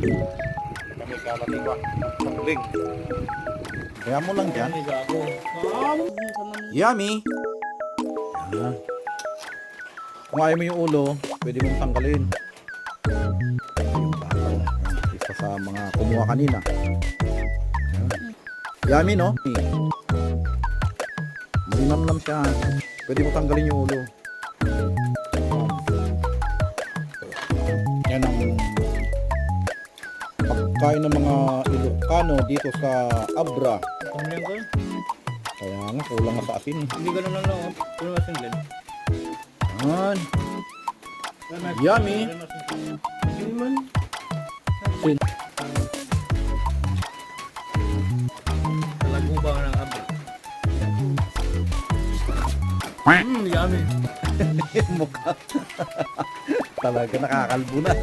Kami kalatiwa. Pangling. Kaya mo lang dyan. Yummy! Yan. Kung ayaw mo yung ulo, pwede mong tanggalin. Yung bakal. Isa sa mga kumuha kanina. Yan. Yummy, no? Malinamnam siya. Pwede mo tanggalin yung ulo. Yan ang pagkain ng mga Ilocano dito sa Abra. Pamilyan ko? Kaya nga, kulang nga sa asin. Hindi ganun lang lang. Puno asin din. Yan. Yummy. Hindi man. Asin. Talaguba ng abra. Yummy. Mukha. Talaga nakakalbo na.